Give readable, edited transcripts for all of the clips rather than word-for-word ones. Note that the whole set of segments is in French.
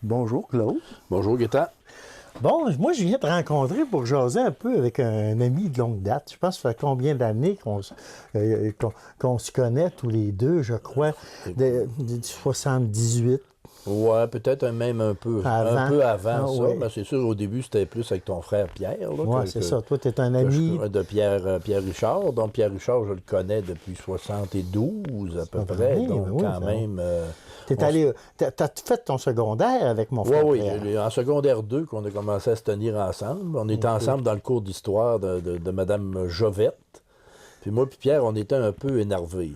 Bonjour, Claude. Bonjour, Gaétan. Bon, moi, je viens te rencontrer pour jaser un peu avec un ami de longue date. Je pense que ça fait combien d'années qu'on se connaît tous les deux, je crois, de 78. Ouais, peut-être même un peu avant ça. Ouais. Mais c'est sûr, au début, c'était plus avec ton frère Pierre. Oui, c'est ça. Toi, tu es un ami. De Pierre Richard. Donc, Pierre Richard, je le connais depuis 72 à peu près. Oui, Donc, oui, quand même. T'as fait ton secondaire avec mon frère Oui, Pierre. oui. En secondaire 2, qu'on a commencé à se tenir ensemble. On était ensemble dans le cours d'histoire de Mme Jovette. Puis moi puis Pierre, on était un peu énervés.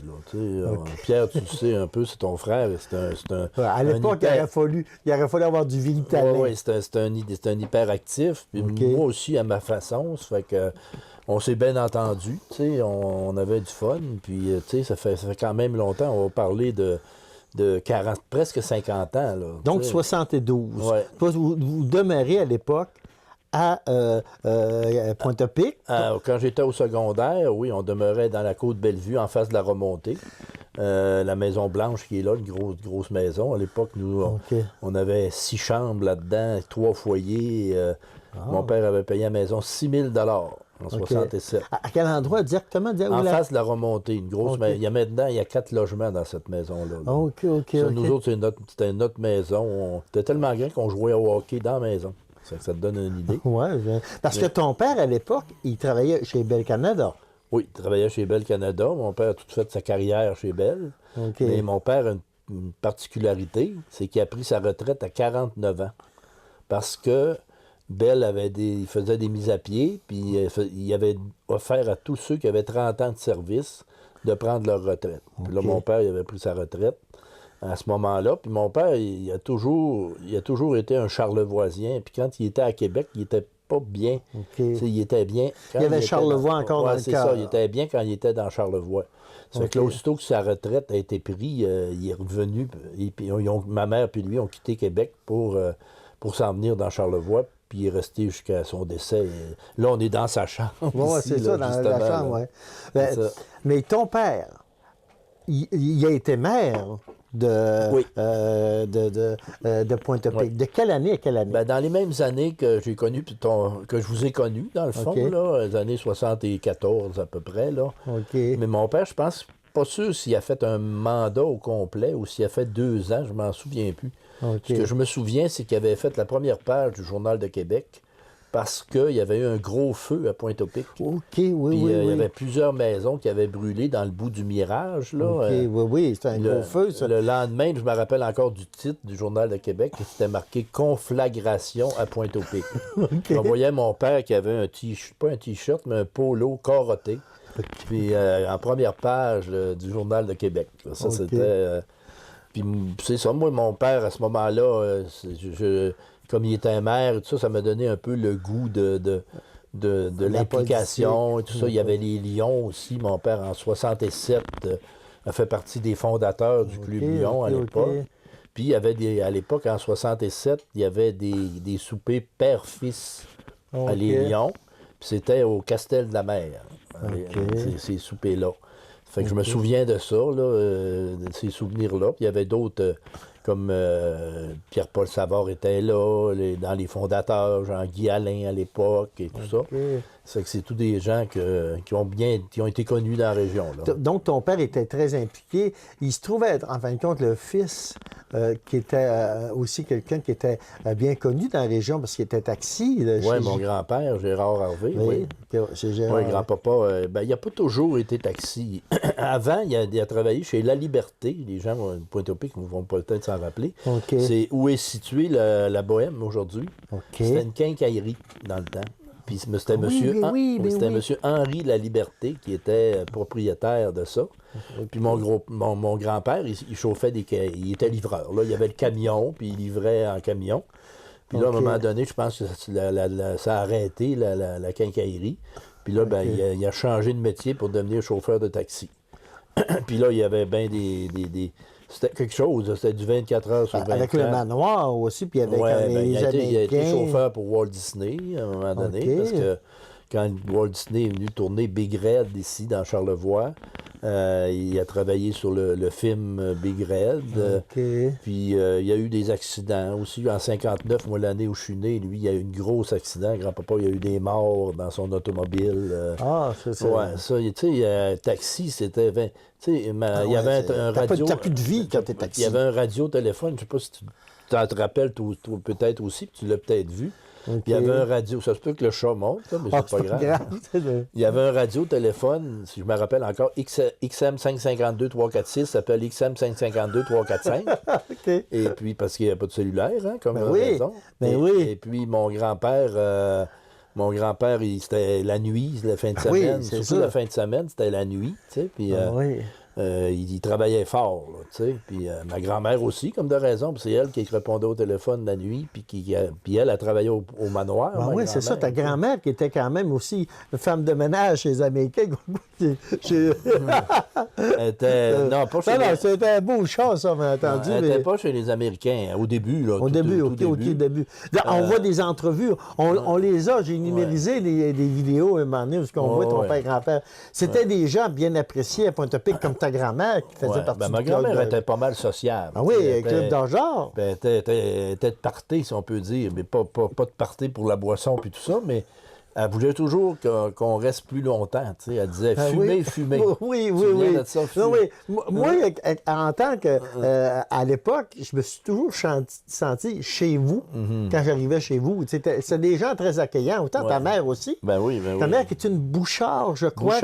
Pierre, tu le sais un peu, c'est ton frère. C'est un À l'époque, il aurait fallu avoir du vitalin. Oui, c'est un hyperactif. Puis moi aussi, à ma façon. Ça fait que on s'est bien entendu. On avait du fun. Puis ça fait quand même longtemps. On va parler de 40, presque 50 ans. Là, donc 72. Ouais. Toi, vous demeurez à l'époque à Pointe-à-Pic. Quand j'étais au secondaire, oui, on demeurait dans la côte Bellevue, en face de la remontée. La Maison Blanche qui est là, une grosse maison. À l'époque, nous, on avait 6 chambres là-dedans, 3 foyers. Mon père avait payé la maison 6 000 en 67. À quel endroit exactement? En face de la remontée, une grosse maison. Il y a 4 logements dans cette maison-là. Nous autres, c'était notre maison. C'était tellement grand qu'on jouait au hockey dans la maison. Ça te donne une idée. Oui, parce que ton père, à l'époque, il travaillait chez Bell Canada. Oui, il travaillait chez Bell Canada. Mon père a tout fait sa carrière chez Bell. Mais mon père a une particularité, c'est qu'il a pris sa retraite à 49 ans. Parce que Bell il faisait des mises à pied, puis il avait offert à tous ceux qui avaient 30 ans de service de prendre leur retraite. Puis là, mon père, il avait pris sa retraite à ce moment-là. Puis mon père, il a toujours été un Charlevoisien. Puis quand il était à Québec, il était pas bien. Il était bien. Il y avait Charlevoix encore dans le c'est cœur. ça. Il était bien quand il était dans Charlevoix. Ça fait que là, aussitôt que sa retraite a été prise, il est revenu. Et puis ma mère et lui ont quitté Québec pour s'en venir dans Charlevoix. Puis il est resté jusqu'à son décès. Là, on est dans sa chambre. Oui, c'est ça, dans la chambre, oui. Mais ton père, il a été maire de Pointe-à-Pic. Oui. De quelle année à quelle année? Ben, dans les mêmes années que j'ai connu, que je vous ai connu, dans le fond, là, les années 74 à peu près. Là. Mais mon père, je pense, pas sûr s'il a fait un mandat au complet ou s'il a fait 2 ans, je m'en souviens plus. Ce que je me souviens, c'est qu'il avait fait la première page du Journal de Québec parce qu'il y avait eu un gros feu à Pointe-à-Pic. Il y avait plusieurs maisons qui avaient brûlé dans le bout du mirage. Là. C'était un gros feu, ça. Le lendemain, je me rappelle encore du titre du Journal de Québec, c'était marqué « Conflagration à Pointe-à-Pic ». On voyait mon père qui avait pas un t-shirt, mais un polo carotté. Puis en première page du Journal de Québec. Ça, c'était... Puis c'est ça, moi, mon père, à ce moment-là, comme il était maire et tout ça, ça m'a donné un peu le goût de l'implication et tout ça. Il y avait les Lions aussi. Mon père, en 67, a fait partie des fondateurs du Club Lion à l'époque. Puis il y avait à l'époque, en 67, il y avait des soupers père-fils à les Lions. Puis c'était au Castel de la Mer, ces soupers-là. Fait que je me souviens de ça, de ces souvenirs-là. Puis il y avait d'autres, comme Pierre Paul Savard était là, dans les fondateurs, Jean-Guy Alain à l'époque et tout ça. C'est tous des gens qui ont été connus dans la région. Là. Donc ton père était très impliqué. Il se trouvait être, en fin de compte, le fils qui était aussi quelqu'un qui était bien connu dans la région parce qu'il était taxi. Oui, mon grand-père, Gérard Harvey. Oui, chez Gérard. Oui, grand-papa. Il n'a pas toujours été taxi. Avant, il a travaillé chez La Liberté. Les gens de Pointe-à-Pic vont peut-être s'en rappeler. C'est où est située la Bohème aujourd'hui. C'était une quincaillerie dans le temps. Puis c'était monsieur Henri La Liberté qui était propriétaire de ça. Puis mon grand-père, il chauffait il était livreur. Là. Il y avait le camion, puis il livrait en camion. Puis là, à un moment donné, je pense que ça a arrêté, la quincaillerie. Puis là, il a changé de métier pour devenir chauffeur de taxi. Puis là, il y avait bien des c'était quelque chose, c'était du 24 heures sur 24. Avec le manoir aussi, puis avec les Américains. Il a été chauffeur pour Walt Disney à un moment donné, parce que quand Walt Disney est venu tourner Big Red ici, dans Charlevoix, Il a travaillé sur le film Big Red. Puis il y a eu des accidents aussi. En 59, moi, l'année où je suis né, lui, il y a eu un gros accident. Grand-papa, il y a eu des morts dans son automobile. C'est ça. Ouais, ça, tu sais, taxi, c'était... Tu sais, il y avait un radio... T'as plus de vie quand t'es taxi. Il y avait un radio-téléphone, je sais pas si tu te rappelles, toi, peut-être aussi, puis tu l'as peut-être vu. Il y avait un radio, ça se peut que le chat monte, là, mais c'est pas grave. Il y avait un radio-téléphone, si je me rappelle encore, XM 552-346, ça s'appelle XM 552-345. Et puis, parce qu'il n'y a pas de cellulaire, hein, comme raison. Et puis, mon grand-père, c'était la nuit, la fin de semaine. Surtout la fin de semaine, c'était la nuit, tu sais, puis... il travaillait fort, là, tu sais. Puis ma grand-mère aussi, comme de raison, puis c'est elle qui répondait au téléphone la nuit, puis elle a travaillé au manoir. Oui, c'est ça, ta grand-mère qui était quand même aussi une femme de ménage chez les Américains. C'était un beau chat, ça, m'a entendu. Elle n'était pas chez les Américains, au début, là. Au début. Là, on voit des entrevues, on les a, j'ai numérisé des vidéos un moment donné où on voit ton père grand-père. C'était des gens bien appréciés à Pointe-à-Pitre, comme ta grand-mère qui faisait partie ma grand-mère était pas mal sociable. Ah oui, club d'genre. Elle était de party, si on peut dire, mais pas de party pour la boisson puis tout ça, mais elle voulait toujours qu'on reste plus longtemps. Tu sais. Elle disait fumer. Oui. Moi, en tant que... à l'époque, je me suis toujours senti chez vous, quand j'arrivais chez vous. C'est des gens très accueillants, autant ta mère aussi. Ben oui. Ta mère qui est une Bouchard, je crois.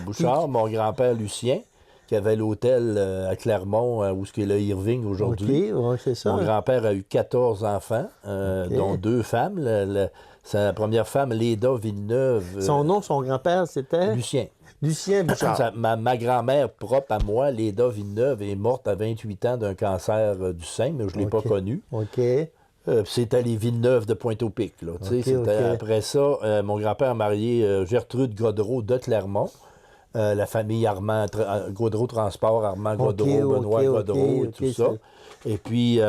Bouchard, mon grand-père Lucien, qui avait l'hôtel à Clermont, où est le Irving aujourd'hui. OK, c'est ça. Mon grand-père a eu 14 enfants, dont 2 femmes. Sa première femme, Léda Villeneuve. Son nom, son grand-père, c'était? Lucien Bouchard. Ma grand-mère propre à moi, Léda Villeneuve, est morte à 28 ans d'un cancer du sein, mais je ne l'ai pas connue. OK. C'était les Villeneuve de Pointe-au-Pic. Après ça, mon grand-père a marié Gertrude Godreau de Clermont. La famille Armand, Godreau Transport, Armand Godreau, Benoît Godreau, tout ça. Et puis,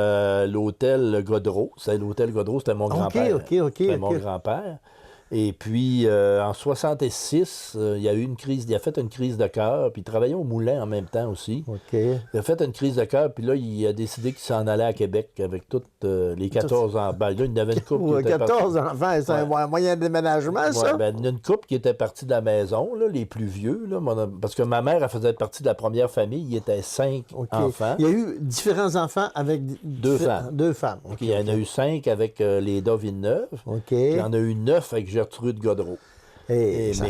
l'hôtel Godreau. L'hôtel Godreau, c'était mon grand-père. C'était mon grand-père. Et puis, en 66, il a fait une crise de cœur, puis il travaillait au moulin en même temps aussi. Il a fait une crise de cœur, puis là, il a décidé qu'il s'en allait à Québec avec toutes les 14 enfants. Là, il y avait une couple qui était 14 enfants, c'est un moyen de déménagement, ça? Une couple qui était partie de la maison, là, les plus vieux, là, parce que ma mère, elle faisait partie de la première famille, il était 5 enfants. Il y a eu différents enfants avec 2 femmes. 2 femmes. Il y en a eu 5 avec Léda Villeneuve. Il y en a eu 9 avec Gertrude Godreau. Mais ça,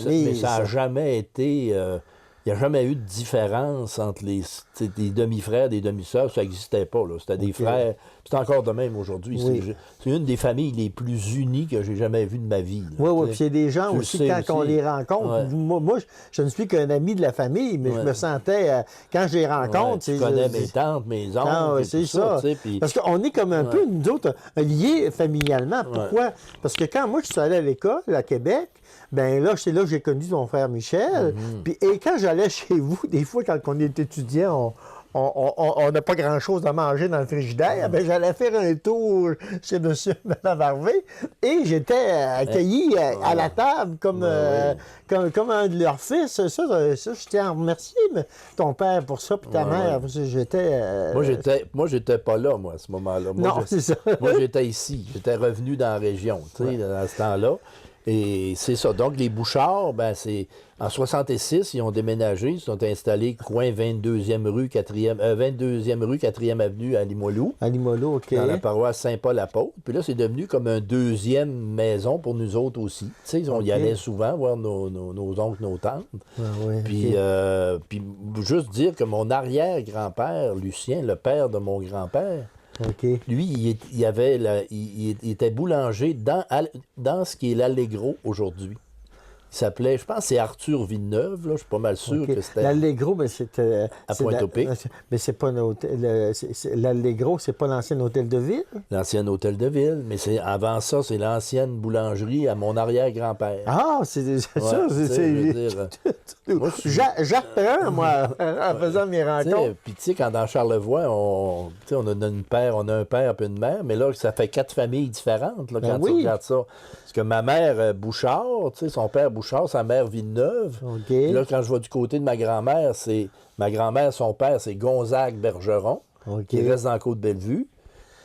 mais ça n'a jamais été... il n'y a jamais eu de différence entre des demi-frères, des demi-sœurs. Ça n'existait pas. C'était des frères. C'est encore de même aujourd'hui. C'est une des familles les plus unies que j'ai jamais vues de ma vie. Oui. Puis il y a des gens aussi, quand on les rencontre. Moi, je ne suis qu'un ami de la famille, mais je me sentais, quand je les rencontre... tu connais mes tantes, mes oncles. C'est ça. Parce qu'on est comme un peu, nous autres, liés familialement. Pourquoi? Parce que quand moi, je suis allé à l'école, à Québec, ben là, c'est là que j'ai connu ton frère Michel. Et quand j'allais chez vous, des fois, quand on est étudiant, on n'a pas grand-chose à manger dans le frigidaire. Ben, j'allais faire un tour chez M. et Mme Harvey et j'étais accueilli à la table comme un de leurs fils. Ça, je tiens à remercier ton père pour ça, puis ta mère. Parce que j'étais... Moi, j'étais pas là, moi, à ce moment-là. C'est ça. Moi, j'étais ici. J'étais revenu dans la région, tu sais, dans ce temps-là. Et c'est ça. Donc, les Bouchards, en 66, ils ont déménagé. Ils sont installés coin 22e rue, 4e avenue à Limoilou. À Limoilou, OK. Dans la paroisse Saint-Paul-Apôtre. Puis là, c'est devenu comme une deuxième maison pour nous autres aussi. Tu sais, on y allait souvent voir nos oncles, nos tantes. Puis juste dire que mon arrière-grand-père, Lucien, le père de mon grand-père, lui, il était boulanger dans ce qui est l'Allegro aujourd'hui. Il s'appelait, je pense, c'est Arthur Villeneuve, là, je suis pas mal sûr que c'était... L'Allegro, mais c'était... À Pointe-au-Pic. Mais c'est pas un hôtel... L'Allegro, c'est pas l'ancien hôtel de ville? L'ancien hôtel de ville, mais avant ça, c'est l'ancienne boulangerie à mon arrière-grand-père. Ah, c'est ça, j'apprends, moi, en faisant mes rencontres. Puis tu sais, quand dans Charlevoix, on a un père et une mère, mais là, ça fait 4 familles différentes, là, quand tu regardes ça. Parce que ma mère, Bouchard, son père Bouchard, Bouchard, sa mère Villeneuve. Puis là, quand je vais du côté de ma grand-mère, son père, c'est Gonzague Bergeron, qui reste dans la Côte-Bellevue.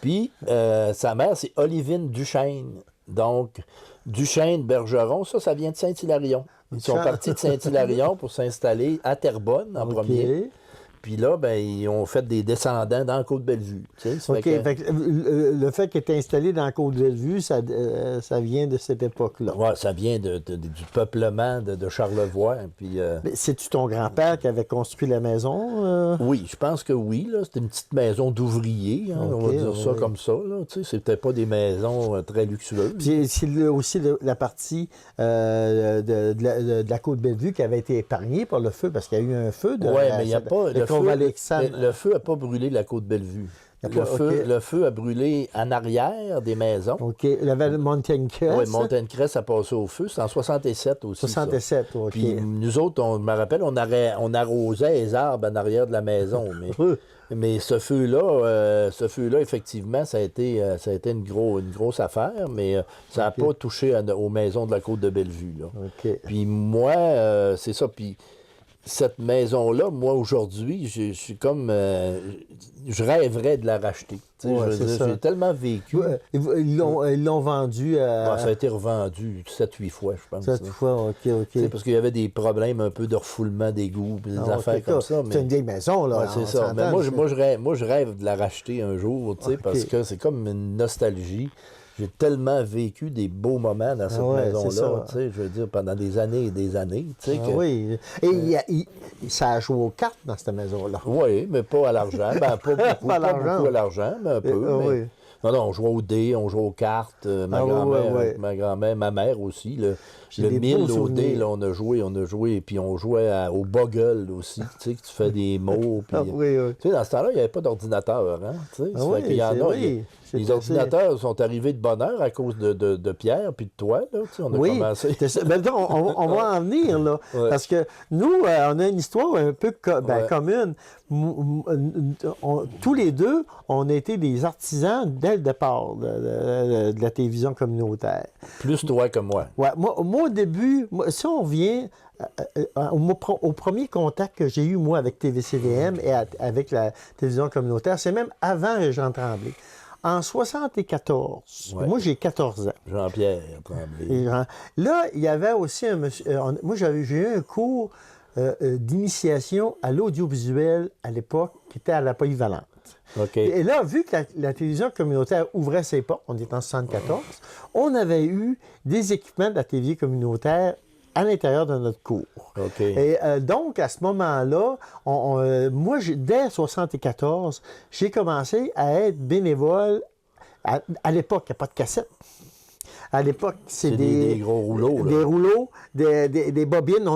Puis sa mère, c'est Olivine Duchesne. Donc, Duchesne-Bergeron, ça vient de Saint-Hilarion. Ils sont partis de Saint-Hilarion pour s'installer à Terrebonne en premier. Puis là, ben, ils ont fait des descendants dans la Côte-Bellevue. Tu sais, le fait qu'il est installé dans la Côte-Bellevue, ça vient de cette époque-là. Oui, ça vient du peuplement de Charlevoix. Puis, c'est-tu ton grand-père qui avait construit la maison? Oui, je pense que oui. C'était une petite maison d'ouvriers, on va dire ça comme ça. Tu sais, c'était pas des maisons très luxueuses. Puis c'est aussi la partie de la Côte-Bellevue qui avait été épargnée par le feu, parce qu'il y a eu un feu. Oui, mais il n'y a pas... Le feu n'a pas brûlé la Côte-Bellevue. Le feu a brûlé en arrière des maisons. OK. La Montagne-Crest. Oui, Montagne-Crest a passé au feu. C'est en 67 aussi. 67, ça. OK. Puis nous autres, je me rappelle, on arrosait les arbres en arrière de la maison. Mais ce feu-là, effectivement, ça a été une grosse affaire, mais ça n'a pas touché aux maisons de la Côte-de-Bellevue. OK. Puis moi, c'est ça. Puis cette maison-là, moi, aujourd'hui, je suis comme... je rêverais de la racheter. J'ai tellement vécu. Ouais, ils l'ont vendu à... ça a été revendu 7-8 fois, je pense. 7 fois, OK. Parce qu'il y avait des problèmes un peu de refoulement d'égouts, des affaires comme ça. C'est une vieille maison, là. Ouais, c'est ça. Mais moi, je rêve de la racheter un jour, parce que c'est comme une nostalgie. J'ai tellement vécu des beaux moments dans cette maison-là, je veux dire, pendant des années et des années. Oui. Et ça a joué aux cartes dans cette maison-là. Oui, mais pas à l'argent. Ben, pas beaucoup à l'argent, mais un peu. Non, on jouait aux dés, on jouait aux cartes. Ma grand-mère, ma mère aussi. Le 1000 au dés, là, on a joué. Puis on jouait au Boggle aussi, tu fais des mots. Puis, tu sais, dans ce temps-là, il n'y avait pas d'ordinateur. Hein, les ordinateurs sont arrivés de bonne heure à cause de Pierre puis de toi. Là, on a commencé. On va en venir, là. Parce que nous, on a une histoire un peu commune. Tous les deux, on a été des artisans dès le départ de la télévision communautaire. Plus toi que moi. Ouais, moi, au début, si on revient au premier contact que j'ai eu, moi, avec TVCVM et avec la télévision communautaire, c'est même avant Jean Tremblay. En 1974, moi j'ai 14 ans. Jean-Pierre Tremblay. Là, il y avait aussi un monsieur... moi, j'ai eu un cours d'initiation à l'audiovisuel à l'époque qui était à la Polyvalente. Et là, vu que la télévision communautaire ouvrait ses portes, on est en 1974, on avait eu des équipements de la télévision communautaire à l'intérieur de notre cours. Et donc, à ce moment-là, moi, dès 1974, j'ai commencé à être bénévole. À l'époque, il n'y a pas de cassette. À l'époque, c'est des gros rouleaux. Des rouleaux, des bobines.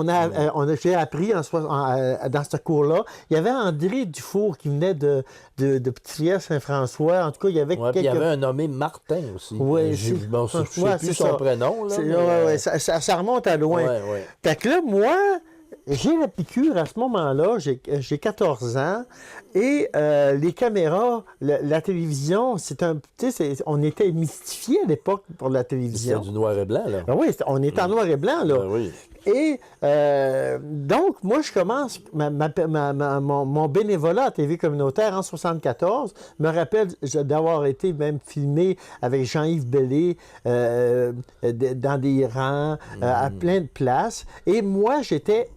J'ai appris dans ce cours-là. Il y avait André Dufour qui venait de Petit-Saint-François. En tout cas, il y avait quelques... il y avait un nommé Martin aussi. Oui, je ne sais plus son prénom. Là, ça remonte à loin. Fait que là, moi, j'ai la piqûre à ce moment-là. J'ai 14 ans. Et les caméras, la télévision, on était mystifiés à l'époque pour la télévision. C'était du noir et blanc, là. Ben oui, on était en noir et blanc, là. Ben oui. Et donc, moi, je commence mon bénévolat à TV communautaire en 1974. Je me rappelle d'avoir été même filmé avec Jean-Yves Bellé dans des rangs, à plein de places. Et moi, j'étais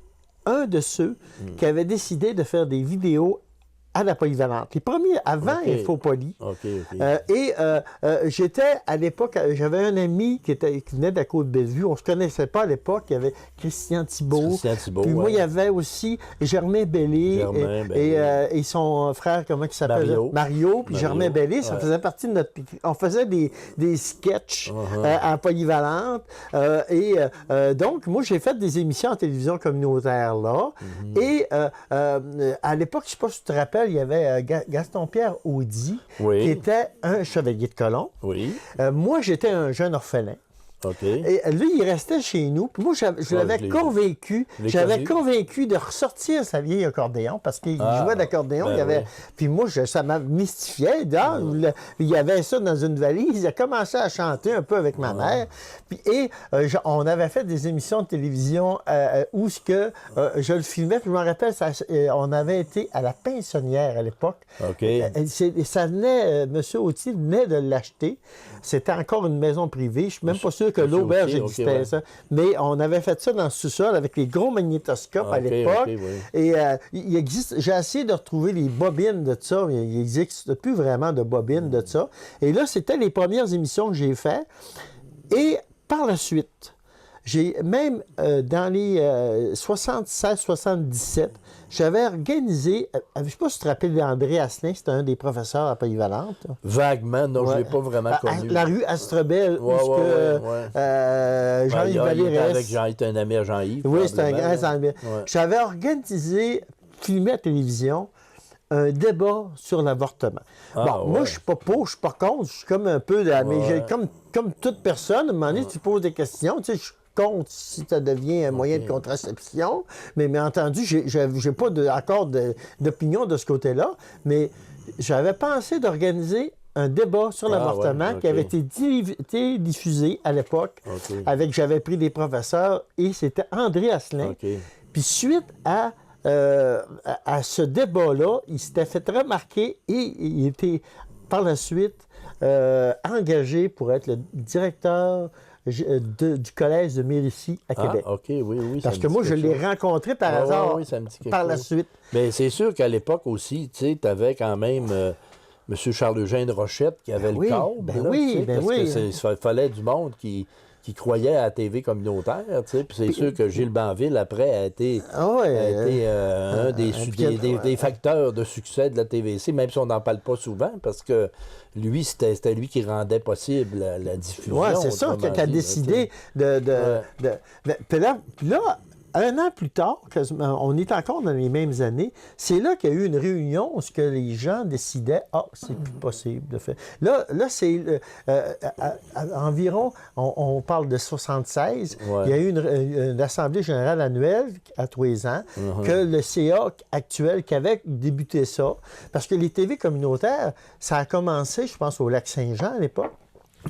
un de ceux qui avaient décidé de faire des vidéos à la Polyvalente. Les premiers, avant Infopoly. Et j'étais, à l'époque, j'avais un ami qui venait de la Côte-Bellevue. On ne se connaissait pas à l'époque. Il y avait Christian Thibault. Puis moi, il y avait aussi Germain Bellé. Et son frère, comment il s'appelle? Mario. Puis Germain Bellé, ça faisait partie de notre... On faisait des sketchs à Polyvalente. Donc, moi, j'ai fait des émissions en télévision communautaire là. Et à l'époque, je ne sais pas si tu te rappelles, il y avait Gaston-Pierre Audy, qui était un chevalier de colon. Moi, j'étais un jeune orphelin. OK. Et lui, il restait chez nous. Puis moi, je l'avais convaincu. J'avais convaincu de ressortir sa vieille accordéon parce qu'il jouait d'accordéon. Puis moi, ça m'a mystifié. Il y avait ça dans une valise. Il a commencé à chanter un peu avec ma mère. Puis, on avait fait des émissions de télévision où je le filmais. Puis je me rappelle, on avait été à la Pinsonnière à l'époque. OK. Ça venait, M. Autier venait de l'acheter. C'était encore une maison privée. Je suis même pas sûr que l'auberge existait, ça. Mais on avait fait ça dans le sous-sol avec les gros magnétoscopes à l'époque. Et j'ai essayé de retrouver les bobines de ça. Il n'existe plus vraiment de bobines de ça. Et là, c'était les premières émissions que j'ai faites. Et par la suite, j'ai même dans les 76-77, j'avais organisé, je ne sais pas si tu te rappelles d'André Asselin, c'était un des professeurs à Polyvalente. Vaguement, non, je ne l'ai pas vraiment connu. La rue Astrebelle, où Jean-Yves Valérès... Avec Jean-Yves, un ami à Jean-Yves. Oui, c'était un grand ami. J'avais organisé, filmé à la télévision, un débat sur l'avortement. Moi, je ne suis pas pour, je ne suis pas contre, je suis comme un peu... Mais comme toute personne, à un moment donné, tu poses des questions, tu sais, je contre si ça devient un moyen de contraception, mais entendu, j'ai pas encore d'opinion de ce côté-là, mais j'avais pensé d'organiser un débat sur l'avortement qui avait été diffusé à l'époque. J'avais pris des professeurs et c'était André Asselin. Puis suite à ce débat-là, il s'était fait remarquer et il était par la suite engagé pour être le directeur du collège de Mérici à Québec. OK, oui. Parce que moi, je l'ai rencontré par hasard par la suite. Mais c'est sûr qu'à l'époque aussi, tu sais, tu avais quand même M. Charles-Eugène Rochette qui avait le câble. Parce qu'il fallait du monde qui croyait à la TV communautaire, tu sais. Puis c'est sûr que Gilles Banville, après, a été un des facteurs de succès de la TVC, même si on n'en parle pas souvent, parce que lui, c'était lui qui rendait possible la diffusion. Oui, c'est ça qui a décidé de... Puis là, un an plus tard, on est encore dans les mêmes années, c'est là qu'il y a eu une réunion où les gens décidaient « c'est plus possible de faire... » Là c'est environ, on parle de 76, il y a eu une assemblée générale annuelle à tous les ans, que le CA actuel qui avait débuté ça, parce que les TV communautaires, ça a commencé, je pense, au Lac-Saint-Jean à l'époque.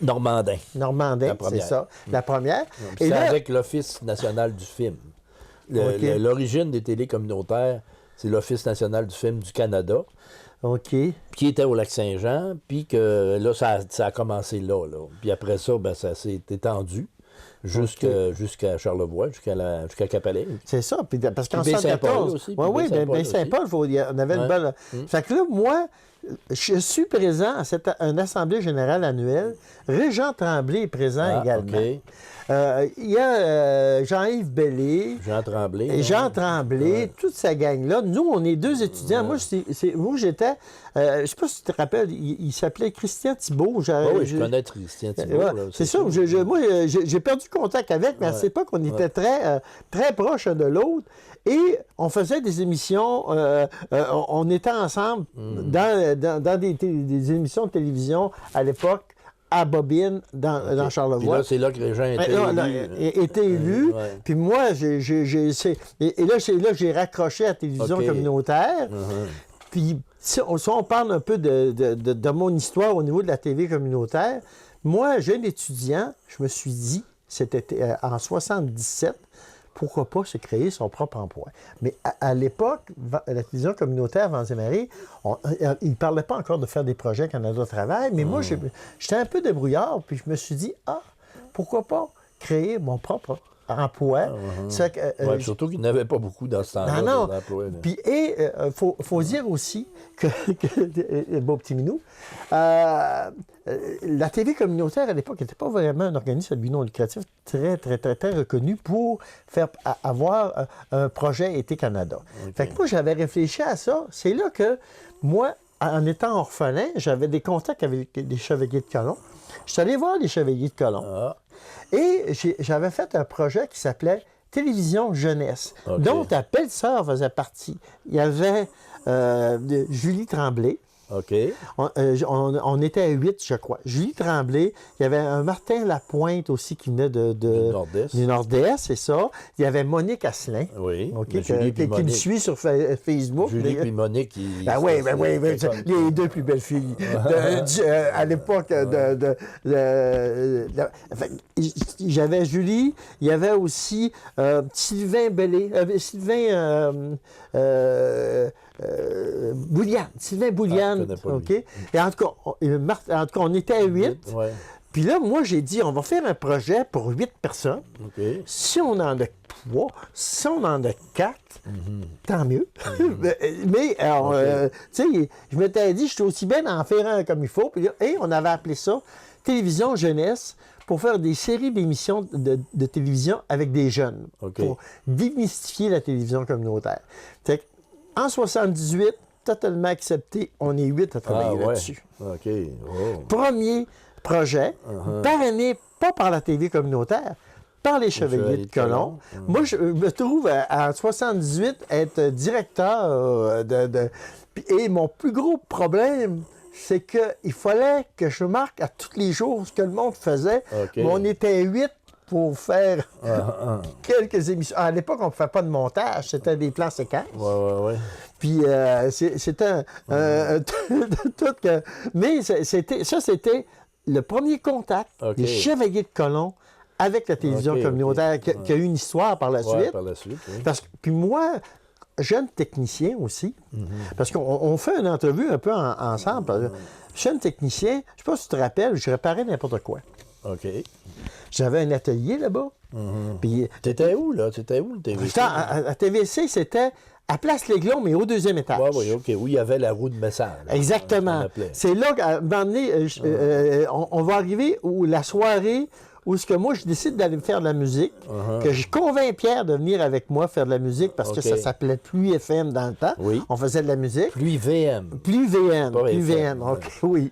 Normandin, c'est ça, la première. Et là, avec l'Office national du film. L'origine des télés communautaires, c'est l'Office national du film du Canada. Qui était au Lac-Saint-Jean, puis que là, ça a commencé là. Puis après ça, ça s'est étendu jusqu'à Charlevoix, jusqu'à Capellet. C'est ça, puis parce qu'en 74... aussi. Oui, Baie-Saint-Paul, on avait une bonne... Fait que là, moi, je suis présent à une assemblée générale annuelle. Régent Tremblay est présent également. Il y a Jean-Yves Bellé. Jean Tremblay, toute sa gang-là. Nous, on est deux étudiants. Moi, j'étais... je ne sais pas si tu te rappelles, il s'appelait Christian Thibault. Oui, je connais Christian Thibault. C'est ça. Moi, j'ai perdu contact avec, mais à cette époque, on était très proches de l'autre. Et on faisait des émissions, on était ensemble dans des émissions de télévision à l'époque, à Bobine, dans Charlevoix. Puis là, c'est là que les gens étaient élus. Puis moi, j'ai raccroché à la télévision communautaire. Puis si on parle un peu de mon histoire au niveau de la TV communautaire, moi, jeune étudiant, je me suis dit, c'était en 77, pourquoi pas se créer son propre emploi. Mais à l'époque, la télévision communautaire Vents-et-Marées, il ne parlait pas encore de faire des projets Canada Travail, mais moi, j'étais un peu débrouillard, puis je me suis dit, pourquoi pas créer mon propre emploi. Surtout qu'il n'y en avait pas beaucoup dans ce temps-là. Non. Puis, faut dire aussi que beau petit minou, la TV communautaire, à l'époque, n'était pas vraiment un organisme à but non lucratif très reconnu pour avoir un projet Été Canada. Fait que moi, j'avais réfléchi à ça. C'est là que, moi, en étant orphelin, j'avais des contacts avec des chevaliers de colon. Je suis allé voir les chevaliers de colon. Et j'avais fait un projet qui s'appelait Télévision Jeunesse, dont ta belle-sœur faisait partie. Il y avait Julie Tremblay, OK. On était à 8, je crois. Julie Tremblay, il y avait un Martin Lapointe aussi qui venait du Nord-Est, c'est ça. Il y avait Monique Asselin. Oui. Okay, qui me suit sur Facebook. Julie et Monique. Oui, les deux plus belles filles. À l'époque j'avais Julie, il y avait aussi Sylvain Bellé, Bouliane, Sylvain Bouliane. OK? Et en tout cas, on était à 8. Ouais. Puis là, moi, j'ai dit, on va faire un projet pour 8 personnes. Okay. Si on en a 3, si on en a 4, tant mieux. Mais, alors, tu sais, je m'étais dit, je suis aussi bien d'en faire un comme il faut. Puis là, on avait appelé ça Télévision Jeunesse pour faire des séries d'émissions de télévision avec des jeunes. Okay. Pour démystifier la télévision communautaire. Fait en 78, totalement accepté, on est 8 à travailler là-dessus. OK. Oh. Premier projet, parrainé pas par la TV communautaire, par les Chevaliers de Colomb. Moi, je me trouve en 78 être directeur et mon plus gros problème, c'est qu'il fallait que je marque à tous les jours ce que le monde faisait. Okay. Mais on était 8 pour faire quelques émissions. À l'époque, on ne faisait pas de montage, c'était des plans séquences. Oui. Puis c'était mais c'était le premier contact des Chevaliers de Colomb avec la télévision communautaire qui a eu une histoire par la suite. Par la suite, oui. Puis moi, jeune technicien aussi, parce qu'on fait une entrevue un peu ensemble. Jeune technicien, je ne sais pas si tu te rappelles, je réparais n'importe quoi. OK. J'avais un atelier là-bas. Puis t'étais où, là? T'étais où, le TVC? À TVC, c'était à Place L'Aiglon, mais au deuxième étage. Oui, OK. Où il y avait la roue de message. Exactement. C'est là qu'à un moment donné, on va arriver où la soirée où ce que moi, je décide d'aller faire de la musique, que je convainc Pierre de venir avec moi faire de la musique parce que ça s'appelait Pluie FM dans le temps. Oui. On faisait de la musique. Pluie VM. Pluie VM. Pas Pluie FM, VM, OK, oui.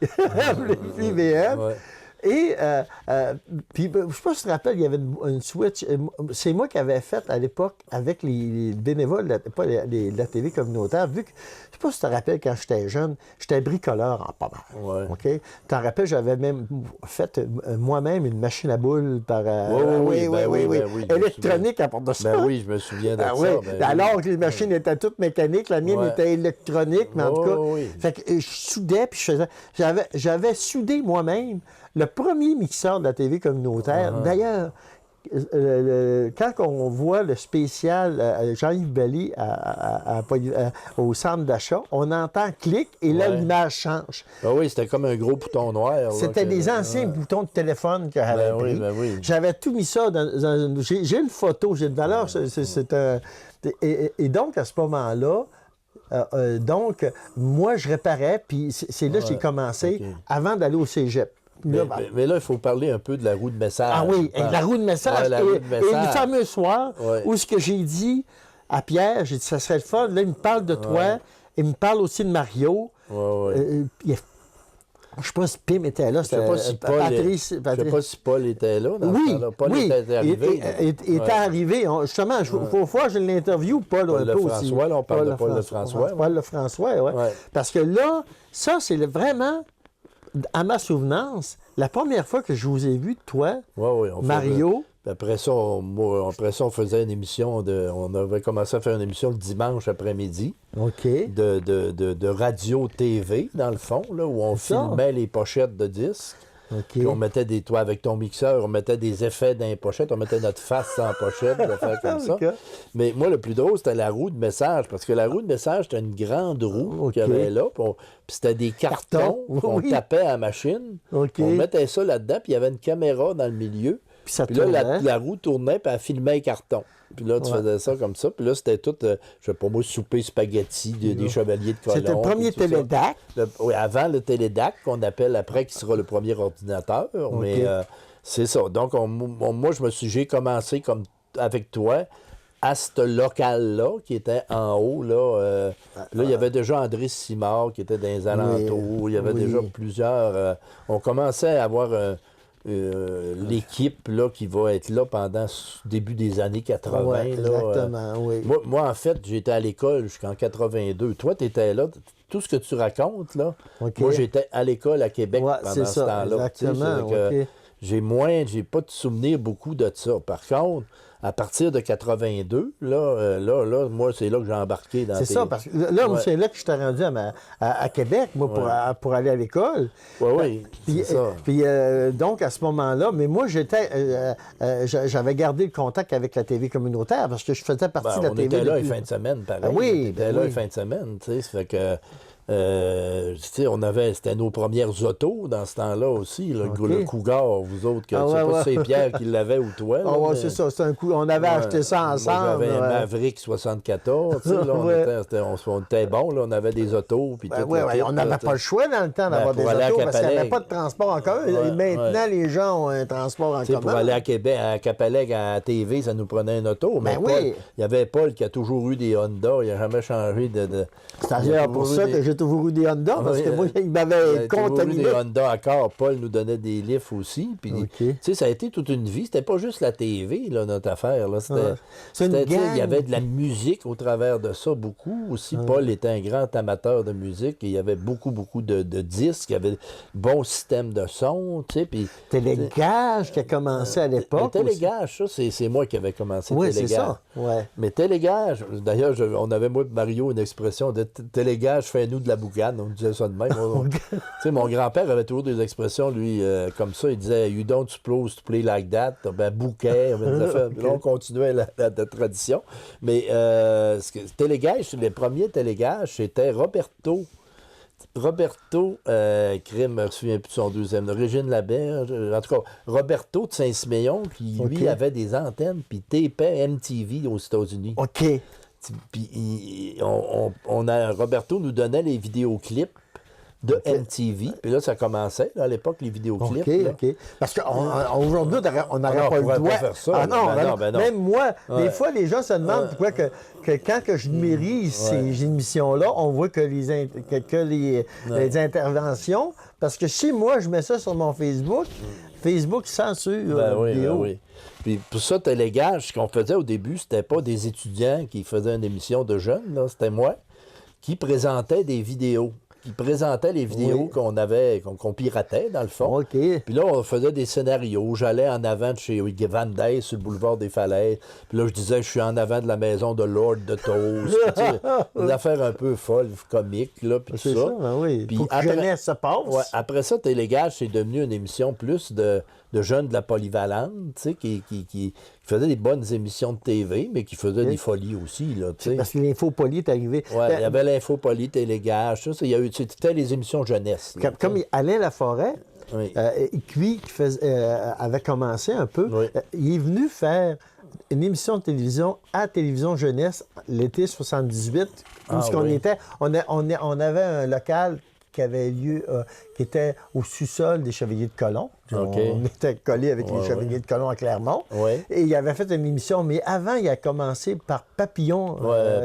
Pluie VM. Ouais. Et, puis, je ne sais pas si tu te rappelles, il y avait une switch. C'est moi qui avais fait à l'époque avec les bénévoles, pas la TV communautaire, vu que, je ne sais pas si tu te rappelles, quand j'étais jeune, j'étais bricoleur en pas mal. Ouais. OK? Tu t'en rappelles, j'avais même fait moi-même une machine à boules par. Oui. Électronique à part de ça. Ben oui, je me souviens de ça. Alors que les machines étaient toutes mécaniques, la mienne était électronique, mais en tout cas. Fait que je soudais, puis j'avais soudé moi-même le premier mixeur de la TV communautaire. D'ailleurs, quand on voit le spécial Jean-Yves Bellé au centre d'achat, on entend clic et là, l'image change. Ah oui, c'était comme un gros bouton noir. C'était des anciens boutons de téléphone que j'avais pris. Oui. J'avais tout mis ça dans j'ai une photo, j'ai une valeur. Et donc, à ce moment-là, donc, moi, je réparais, puis c'est là que j'ai commencé avant d'aller au cégep. Mais là, il faut parler un peu de la roue de message. Ah oui, la roue de message. Et le fameux soir où ce que j'ai dit à Pierre, j'ai dit, ça serait le fun. Là, il me parle de toi. Il me parle aussi de Mario. Je ne sais pas si Pim était là. Je ne sais pas si Paul était là. Paul était arrivé. Il était arrivé. Justement, il faut voir, je l'interview, Paul un peu aussi. On parle de Paul Lefrançois. Paul Lefrançois, oui. Parce que là, ça, c'est vraiment... À ma souvenance, la première fois que je vous ai vu, toi, Mario... Après ça, on faisait une émission on avait commencé à faire une émission le dimanche après-midi. OK. De radio-TV, dans le fond, là, où on filmait les pochettes de disques. Puis on mettait toi, avec ton mixeur, on mettait des effets dans les pochettes, on mettait notre face en pochette, de faire comme ça. Mais moi, le plus drôle, c'était la roue de message, parce que la roue de message, c'était une grande roue qu'il y avait là, puis c'était des cartons qu'on tapait à la machine. On mettait ça là-dedans, puis il y avait une caméra dans le milieu. Puis là, la roue tournait, puis elle filmait les cartons. Puis là, tu faisais ça comme ça. Puis là, c'était tout, je sais pas moi, souper spaghetti des Chevaliers de Colomb. C'était le premier télédac. Oui, avant le télédac, qu'on appelle après, qui sera le premier ordinateur. Mais c'est ça. Donc, moi, j'ai commencé comme avec toi à ce local-là, qui était en haut. Là, il y avait déjà André Simard, qui était dans les alentours. Il y avait déjà plusieurs... on commençait à avoir... l'équipe là, qui va être là pendant le début des années 80. Ouais, exactement, oui. Moi, en fait, j'étais à l'école jusqu'en 82. Toi, tu étais là. tout ce que tu racontes, là, moi, j'étais à l'école à Québec pendant ce temps-là. Exactement, j'ai pas de souvenir beaucoup de ça. Par contre, à partir de 82, là, moi, c'est là que j'ai embarqué dans C'est ça, parce que là, moi, c'est là que je t'ai rendu à Québec, moi, pour aller à l'école. Oui, c'est ça. Puis, donc, à ce moment-là, mais moi, j'avais gardé le contact avec la TV communautaire parce que je faisais partie de la TV. On était là les fins de semaine, pareil. Oui, on était là les fins de semaine, tu sais, ça fait que... c'était nos premières autos dans ce temps-là aussi, le Cougar, vous autres, je ne sais pas si c'est Pierre qui l'avait ou toi. Mais... c'est ça, c'est un coup, on avait acheté ça ensemble. Moi, j'avais un Maverick 74, on était bons, là, on avait des autos. Puis on n'avait pas le choix dans le temps d'avoir des autos parce qu'il n'y avait pas de transport en commun. Maintenant, les gens ont un transport en commun. Pour aller à Québec, à Capelec, à la TV, ça nous prenait une auto. Mais il y avait Paul qui a toujours eu des Honda, il n'a jamais changé de... C'est d'ailleurs pour ça que j'ai toujours eu des Honda, parce que moi, il m'avait contaminé. Des Honda Accord. Paul nous donnait des lifts aussi. Puis, ça a été toute une vie. C'était pas juste la TV, là, notre affaire. Là. Il y avait de la musique au travers de ça, beaucoup aussi. Paul était un grand amateur de musique. Et il y avait beaucoup de disques. Il y avait un bon système de son. Puis, Télégage qui a commencé à l'époque. Télégage, ça, c'est moi qui avais commencé Télégage. C'est ça. Mais Télégage, d'ailleurs, on avait, moi et Mario, une expression de Télégage, fais-nous de la boucane. On disait ça de même. Mon grand-père avait toujours des expressions, lui, comme ça. Il disait « You don't suppose to play like that ». Bouquet. Là, on continuait la tradition. Mais Télégage, les premiers Télégages, c'était Roberto, je me souviens plus de son deuxième, Régine Laberge, en tout cas, Roberto de Saint-Siméon, qui, lui, avait des antennes, puis tapait MTV aux États-Unis. Puis Roberto nous donnait les vidéoclips de MTV. Puis là, ça commençait, là, à l'époque, les vidéoclips. Parce qu'aujourd'hui, on n'aurait pas le droit. Pas faire ça, non. Même moi, des fois, les gens se demandent pourquoi que quand je numérise ces émissions-là, on voit que les interventions, parce que si moi, je mets ça sur mon Facebook, Facebook censure la vidéo. Puis pour ça, Télégage, ce qu'on faisait au début, c'était pas des étudiants qui faisaient une émission de jeunes, là, c'était moi qui présentais des vidéos. Qui présentait les vidéos qu'on piratait, dans le fond. Puis là, on faisait des scénarios. J'allais en avant de chez Van Dyke, sur le boulevard des Falaises. Puis là, je disais, je suis en avant de la maison de Lord de Toast. Des affaires un peu folles, comiques, là, puis tout ça. Puis pour que jeunesse se passe. Après ça, Télégage, c'est devenu une émission plus de jeunes de la polyvalente, qui faisait des bonnes émissions de TV, mais qui faisait des folies aussi. Là, parce que l'Infopolie est arrivé. Oui, il y avait l'Infopolie, Télégage, c'était les émissions jeunesse. Là, comme Alain Laforêt, qui avait commencé un peu, il est venu faire une émission de télévision à Télévision Jeunesse l'été 78, où on avait un local qui avait lieu, qui était au sous-sol des Chevaliers de Colomb. On était collé avec les Chevaliers de Colomb à Clermont. Et il avait fait une émission, mais avant, il a commencé par Papillon.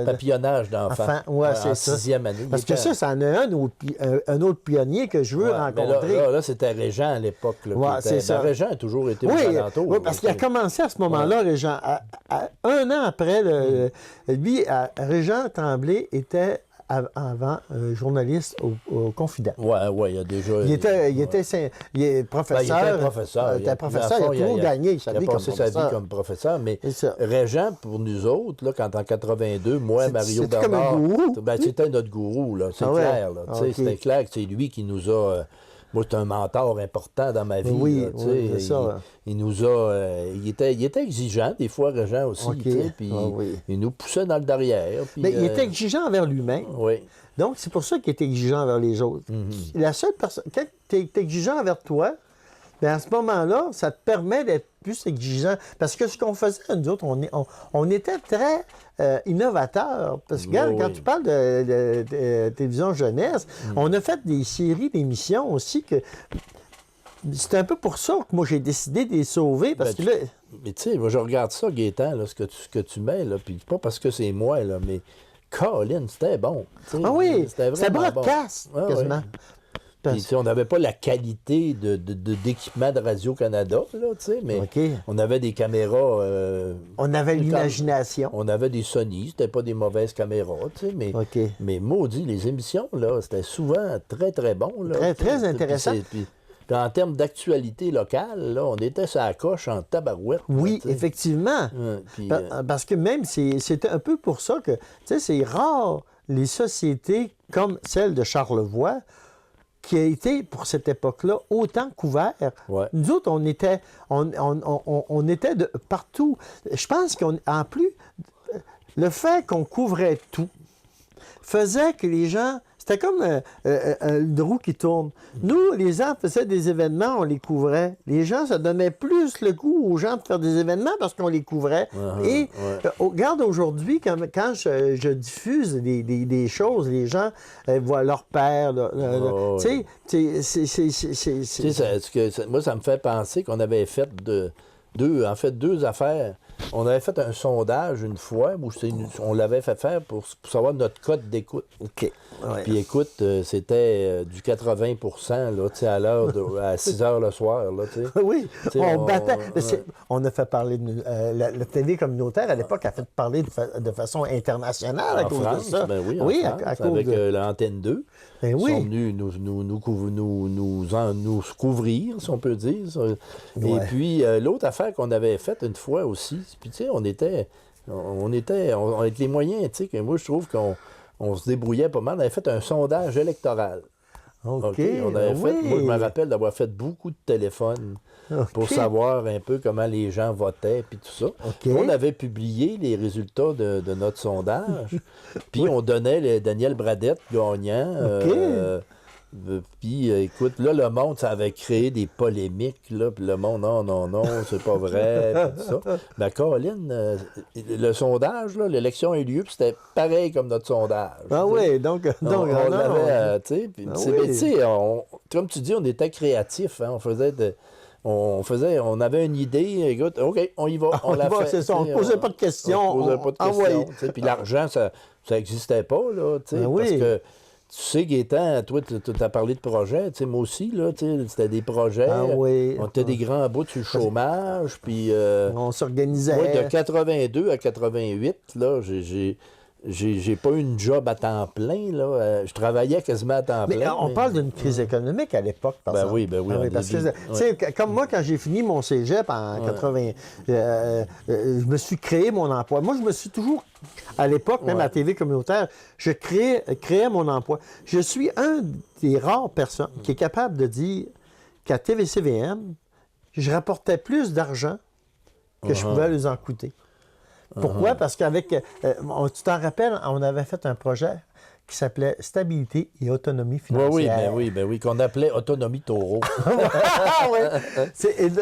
Papillonnage d'enfants. C'est ça. 6e année. Parce que ça en a un autre pionnier que je veux rencontrer. Là, c'était Régent à l'époque. C'est ça. Régent a toujours été aux alentours. Oui, parce qu'il a commencé à ce moment-là, Régent. Un an après, lui, Régent Tremblay était avant journaliste au Confident. Oui, il y a déjà... Il était professeur. Il était professeur, il a toujours gagné sa vie comme professeur. Sa vie comme professeur, mais Régent, pour nous autres, là, quand en 82, moi, Mario Bernard... C'était notre gourou, là, c'est clair. C'était clair que c'est lui qui nous a... Moi, c'est un mentor important dans ma vie. C'est ça. Il nous a... il était exigeant, des fois, Régent aussi. Puis il nous poussait dans le derrière. Mais il était exigeant envers lui-même. Donc, c'est pour ça qu'il était exigeant envers les autres. La seule personne... Quand tu es exigeant envers toi, bien, à ce moment-là, ça te permet d'être plus exigeant. Parce que ce qu'on faisait, nous autres, on était très innovateurs. Parce que, regarde, quand tu parles de télévision jeunesse, on a fait des séries d'émissions aussi que... C'est un peu pour ça que moi, j'ai décidé de les sauver, parce que là... Mais tu sais, moi, je regarde ça, Gaétan, là, ce que tu mets, là, puis pas parce que c'est moi, là, mais Colin, c'était bon. C'était broadcast, quasiment. Puis, on n'avait pas la qualité d'équipement de Radio-Canada, là, mais on avait des caméras... on avait l'imagination. On avait des Sony, c'était pas des mauvaises caméras, mais maudit, les émissions, là, c'était souvent très, très bon. Là, très, très intéressant. Puis en termes d'actualité locale, là, on était sur la coche en tabarouette. Oui, là, effectivement. Parce que même, c'est un peu pour ça que, c'est rare, les sociétés comme celle de Charlevoix, qui a été, pour cette époque-là, autant couvert. Ouais. Nous autres, on était de partout. Je pense qu'en plus, le fait qu'on couvrait tout faisait que les gens... C'était comme une roue qui tourne. Nous, les gens faisaient des événements, on les couvrait. Les gens, ça donnait plus le goût aux gens de faire des événements parce qu'on les couvrait. Regarde aujourd'hui, quand je diffuse des choses, les gens voient leur père. Moi, ça me fait penser qu'on avait fait deux affaires. On avait fait un sondage une fois où on l'avait fait faire pour savoir notre code d'écoute. OK. Ouais. Puis écoute, c'était du 80 là, à l'heure à 6 heures le soir. Là, oui, on battait. On a fait parler de la télé communautaire à l'époque a fait parler de façon internationale à cause de ça. Ben oui, en France, avec l'antenne 2. Ben oui. Ils sont venus nous couvrir, si on peut dire. Et puis, l'autre affaire qu'on avait faite une fois aussi, puis tu sais, on était avec les moyens, tu sais, que moi, je trouve qu'on se débrouillait pas mal. On avait fait un sondage électoral. OK. On avait fait, moi, je me rappelle d'avoir fait beaucoup de téléphones pour savoir un peu comment les gens votaient, puis tout ça. On avait publié les résultats de notre sondage, puis on donnait Daniel Bradette gagnant. Puis, écoute, là, le monde, ça avait créé des polémiques, là, puis le monde, non, c'est pas vrai, puis tout ça. Mais Caroline, le sondage, là, l'élection a eu lieu, puis c'était pareil comme notre sondage. Ah oui, donc on l'avait, tu sais, puis comme tu dis, on était créatifs, hein, on avait une idée, écoute, OK, on y va, on l'a fait. C'est ça, on ne posait pas de questions. On ne posait pas de questions, puis l'argent, ça n'existait pas, là, tu sais, parce que tu sais, Gaétan, toi, tu as parlé de projets. Moi aussi, là, c'était des projets. On était des grands bouts sur le chômage. Puis, on s'organisait. Moi, de 82 à 88, là, j'ai pas eu une job à temps plein. Là. Je travaillais quasiment à temps plein. On parle d'une crise économique à l'époque, par exemple. Oui. Parce que, comme moi, quand j'ai fini mon cégep en 80, je me suis créé mon emploi. Moi, je me suis toujours... À l'époque, même à la TV communautaire, je créais mon emploi. Je suis un des rares personnes qui est capable de dire qu'à TVCVM, je rapportais plus d'argent que je pouvais les en coûter. Pourquoi? Parce qu'avec... tu t'en rappelles, on avait fait un projet qui s'appelait Stabilité et autonomie financière. Oui, qu'on appelait Autonomie Taureau.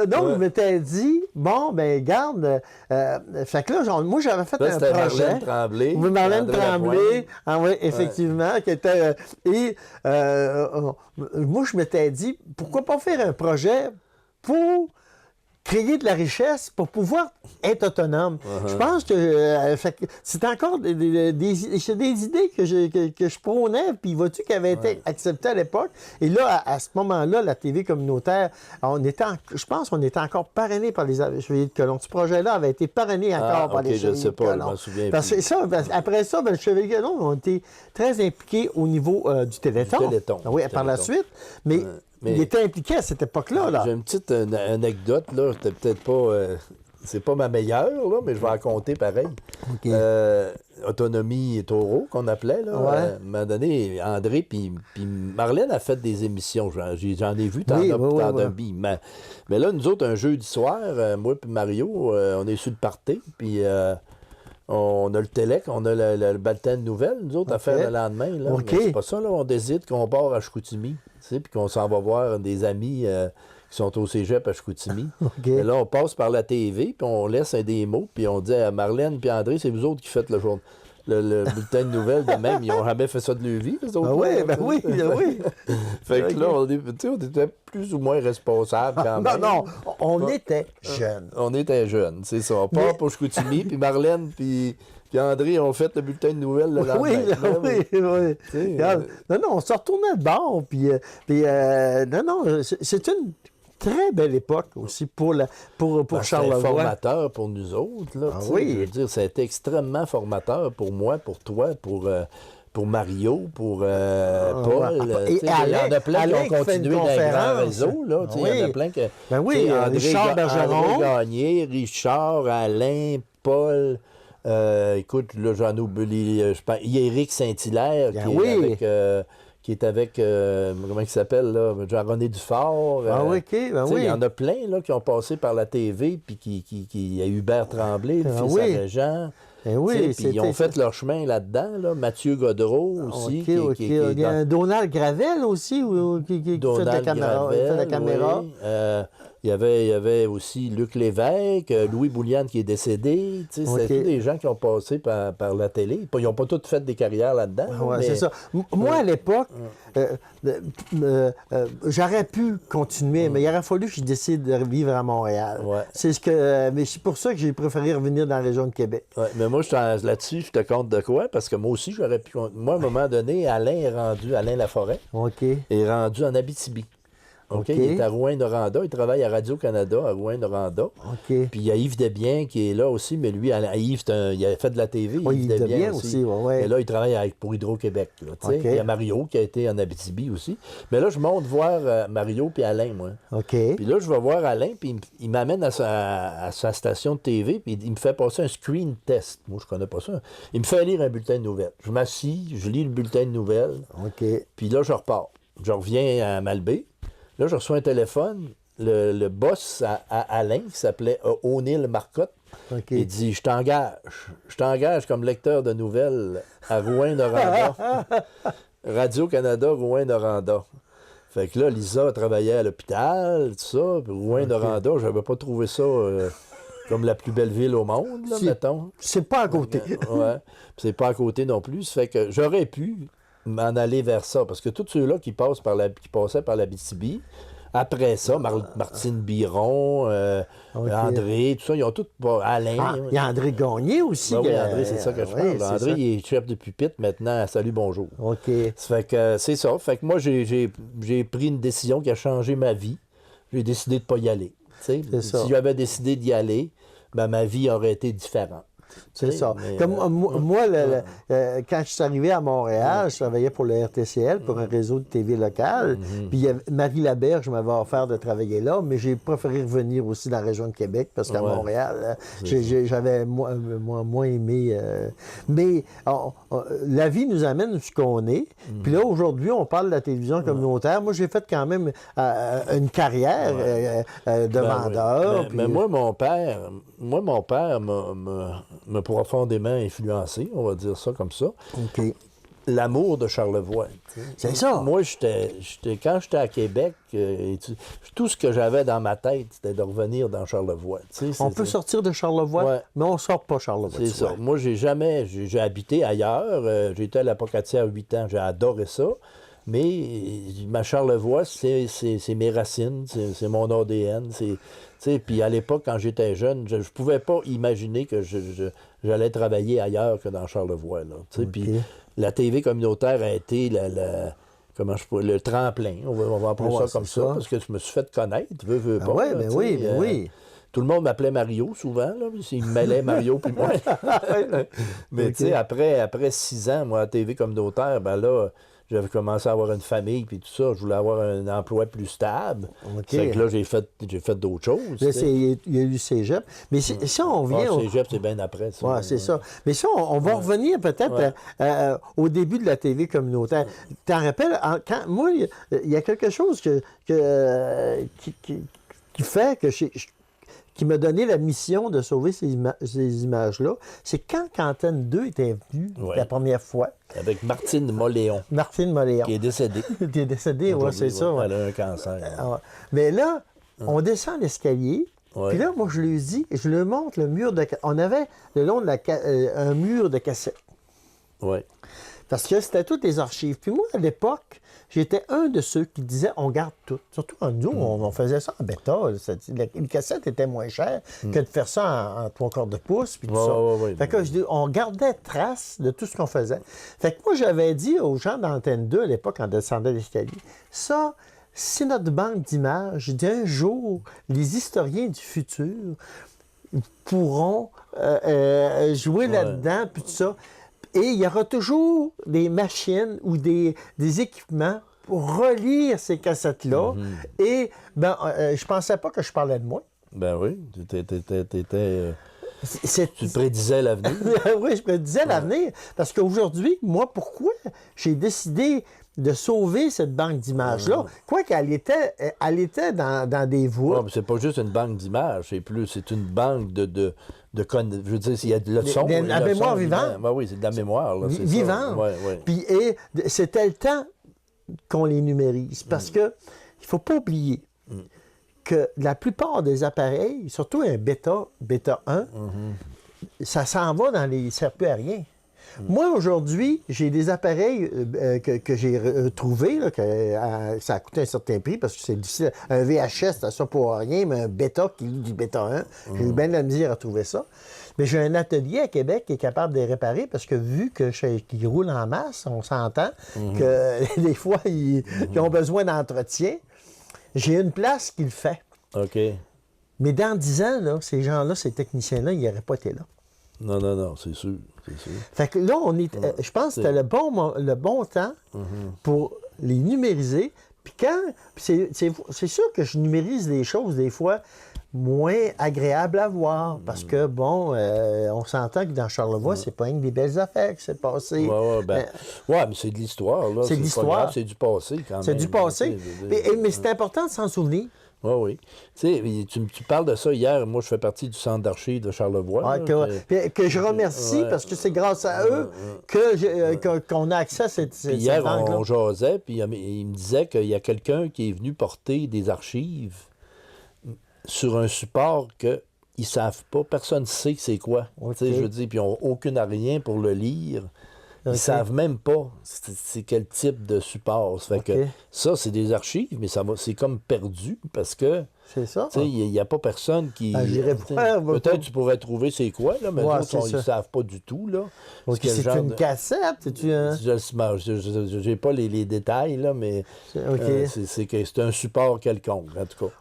Donc, je m'étais dit, bon, ben garde, fait que là, moi, j'avais fait un projet. Marlène Tremblay. Marlène Tremblay, effectivement, qui était... moi, je m'étais dit, pourquoi pas faire un projet pour créer de la richesse pour pouvoir être autonome. Je pense que c'est encore des idées que je prônais, puis vois-tu, qui avaient été acceptées à l'époque. Et là, à ce moment-là, la TV communautaire, je pense qu'on était encore parrainé par les Chevaliers de Colomb. Ce projet-là avait été parrainé encore par les Chevaliers de Colomb. Je ne sais pas, je m'en souviens plus. Après ça, les Chevaliers de Colomb ont été très impliqués au niveau du Téléthon. Par la suite. Mais il était impliqué à cette époque-là. Là. J'ai une petite anecdote, là. C'était peut-être pas... c'est pas ma meilleure, là, mais je vais en compter pareil. Autonomie Taureau, qu'on appelait, là. À un moment donné, André puis Marlène a fait des émissions. J'en ai vu tant d'un billes. Mais là, nous autres, un jeudi soir, moi et Mario, on est sur le party, puis... on a le Télec, on a le bulletin de nouvelles, nous autres, à faire le lendemain. Là. C'est pas ça, là. On décide qu'on part à Chicoutimi, puis qu'on s'en va voir des amis qui sont au cégep à Chicoutimi. Et là, on passe par la TV, puis on laisse des mots, puis on dit à Marlène puis André, c'est vous autres qui faites le bulletin de nouvelles de même. Ils n'ont jamais fait ça de leur vie, les autres. Oui. Fait que là, on était plus ou moins responsables quand même. Non, on était jeunes. On était jeunes, c'est ça. On part pour Chicoutimi, puis Marlène puis Puis André ont fait le bulletin de nouvelles le lendemain. Oui. Non, on se retournait de bord. C'est une très belle époque aussi pour Charlevoix. C'était formateur pour nous autres. Là, je veux dire, ça a été extrêmement formateur pour moi, pour toi, pour Mario, pour Paul. Et il y en a plein qui ont continué dans les grands réseaux. Là, il y en a plein que... Richard Bergeron. André Gagné, Richard, Alain, Paul... écoute, là, j'en oublie. Je pense, il y a Éric Saint-Hilaire qui est avec comment il s'appelle, là? Jean-René Dufort. Il y en a plein là, qui ont passé par la TV, puis il y a Hubert Tremblay, le fils à Régent. Puis ils ont fait leur chemin là-dedans. Là. Mathieu Godreau aussi. Il y a Donald Gravel aussi qui fait la caméra. Il y avait aussi Luc Lévesque, Louis Bouliane qui est décédé. C'est tous des gens qui ont passé par la télé. Ils n'ont pas tous fait des carrières là-dedans. C'est ça. Moi, à l'époque, j'aurais pu continuer, mais il aurait fallu que je décide de vivre à Montréal. Mais c'est pour ça que j'ai préféré revenir dans la région de Québec. Mais moi, là-dessus, je te compte de quoi? Parce que moi aussi, j'aurais pu... Moi, à un moment donné, Alain Laforêt est rendu en Abitibi. Il est à Rouyn-Noranda. Il travaille à Radio-Canada à Rouyn-Noranda. Puis il y a Yves Desbiens qui est là aussi, mais lui, Yves, il a fait de la TV. Yves Desbiens aussi. Et là, il travaille pour Hydro-Québec. Il y a Mario qui a été en Abitibi aussi. Mais là, je monte voir Mario puis Alain, moi. Puis là, je vais voir Alain, puis il m'amène à sa station de TV, puis il me fait passer un screen test. Moi, je connais pas ça. Il me fait lire un bulletin de nouvelles. Je m'assis, je lis le bulletin de nouvelles. Puis là, je repars. Je reviens à Malbaie. Là, je reçois un téléphone. Le boss à Alain, qui s'appelait O'Neill Marcotte, il dit « Je t'engage comme lecteur de nouvelles à Rouyn-Noranda. Radio-Canada, Rouyn-Noranda. » Fait que là, Lisa travaillait à l'hôpital, tout ça. Puis Rouyn-Noranda, j'avais pas trouvé ça comme la plus belle ville au monde, là, mettons. C'est pas à côté. C'est pas à côté non plus. Ça fait que j'aurais pu m'en aller vers ça. Parce que tous ceux-là qui passaient par l'Abitibi, après ça, Martine Biron, André, tout ça, ils ont tous... Alain... il y a André Gagné aussi. André, c'est ça que je parle. André, il est chef de pupitre maintenant à Salut Bonjour. Ça fait que c'est ça. Fait que moi, j'ai pris une décision qui a changé ma vie. J'ai décidé de ne pas y aller. Si j'avais décidé d'y aller, ma vie aurait été différente. C'est ça. Comme moi, quand je suis arrivé à Montréal, je travaillais pour le RTCL, pour un réseau de TV local. Puis Marie Laberge m'avait offert de travailler là, mais j'ai préféré revenir aussi dans la région de Québec parce qu'à Montréal, j'avais moins aimé. Mais la vie nous amène où ce qu'on est. Puis là, aujourd'hui, on parle de la télévision communautaire. Moi, j'ai fait quand même une carrière de vendeur. Mais moi, mon père m'a profondément influencé, on va dire ça comme ça. L'amour de Charlevoix. C'est ça. Moi, quand j'étais à Québec, tout ce que j'avais dans ma tête, c'était de revenir dans Charlevoix. On peut sortir de Charlevoix, mais on ne sort pas Charlevoix. C'est ça. Moi, j'ai habité ailleurs. J'ai été à la Pocatière 8 ans. J'ai adoré ça. Mais ma Charlevoix, c'est mes racines, c'est mon ADN. Puis à l'époque, quand j'étais jeune, je ne pouvais pas imaginer que j'allais travailler ailleurs que dans Charlevoix. Puis la TV communautaire a été le tremplin. On va appeler ça comme ça, parce que je me suis fait connaître, veux pas. Oui. Tout le monde m'appelait Mario, souvent. Là, il me mêlait Mario puis moi. Mais tu sais, après 6 ans, moi, à TV communautaire, là... J'avais commencé à avoir une famille puis tout ça. Je voulais avoir un emploi plus stable. Fait que là, j'ai fait d'autres choses. Là, il y a eu Cégep. Mais si on vient... Cégep, c'est bien après ça. Oui, c'est ça. Mais ça, on va revenir peut-être au début de la TV communautaire. Tu t'en rappelles? Moi, il y a quelque chose qui fait que qui m'a donné la mission de sauver ces images-là, c'est quand Antenne 2 était venue la première fois. Avec Martine Moléon. Qui est décédée. Qui est décédée, oui, c'est ça. Elle a un cancer. Mais là, on descend l'escalier, puis là, moi, je lui dis, je lui montre le mur de... On avait le long de un mur de cassette. Oui. Parce que c'était toutes les archives. Puis moi, à l'époque, j'étais un de ceux qui disaient on garde tout. Surtout en nous, on faisait ça en bêta. Les cassettes étaient moins chères que de faire ça en 3/4 de pouce. Puis tout ça. Fait que je dis, on gardait trace de tout ce qu'on faisait. Fait que moi, j'avais dit aux gens d'Antenne 2 à l'époque, quand on descendait l'escalier, ça, c'est notre banque d'images. D'un jour, les historiens du futur pourront jouer là-dedans, puis tout ça. Et il y aura toujours des machines ou des équipements pour relire ces cassettes-là. Et je pensais pas que je parlais de moi. Ben oui, tu prédisais l'avenir. Oui, je prédisais l'avenir. Parce qu'aujourd'hui, moi, pourquoi j'ai décidé de sauver cette banque d'images-là? Quoi qu'elle était dans des voies. C'est pas juste une banque d'images, c'est une banque de je veux dire, il y a de leçons. La mémoire vivante. Ben oui, c'est de la mémoire. Là, vivante. Puis, c'était le temps qu'on les numérise. Parce que il faut pas oublier que la plupart des appareils, surtout un bêta 1, ça s'en va dans les circuits aériens. Moi, aujourd'hui, j'ai des appareils que j'ai retrouvés, ça a coûté un certain prix parce que c'est difficile. Un VHS, c'est ça pour rien, mais un bêta qui lit du bêta 1, j'ai eu bien de la misère à trouver ça. Mais j'ai un atelier à Québec qui est capable de les réparer parce que vu qu'ils roulent en masse, on s'entend que des fois, ils ont besoin d'entretien. J'ai une place qui le fait. OK. Mais dans 10 ans, là, ces gens-là, ces techniciens-là, ils n'auraient pas été là. Non, c'est sûr. Fait que là, je pense que c'était le bon temps pour les numériser. Puis c'est sûr que je numérise des choses, des fois, moins agréables à voir. Parce que, on s'entend que dans Charlevoix, c'est pas une des belles affaires qui s'est passé. Mais c'est de l'histoire, là. C'est de l'histoire. C'est du passé, quand même. C'est du passé. Mais c'est important de s'en souvenir. Oui. Tu sais, tu parles de ça hier. Moi, je fais partie du centre d'archives de Charlevoix. Que je remercie parce que c'est grâce à eux qu'on a accès à cette hier, banque-là. On jasait, puis il me disait qu'il y a quelqu'un qui est venu porter des archives sur un support qu'ils ne savent pas. Personne ne sait c'est quoi. Okay. Je veux dire, puis ils n'ont aucun rien pour le lire. Ils ne savent même pas c'est quel type de support. Ça fait que ça, c'est des archives, mais c'est comme perdu parce que c'est ça. Il n'y a pas personne qui. Peut-être tu pourrais trouver c'est quoi, là, mais d'autres, ils ne savent pas du tout. Là. C'est une cassette? Je n'ai pas les détails, là, mais c'est un support quelconque, en tout cas.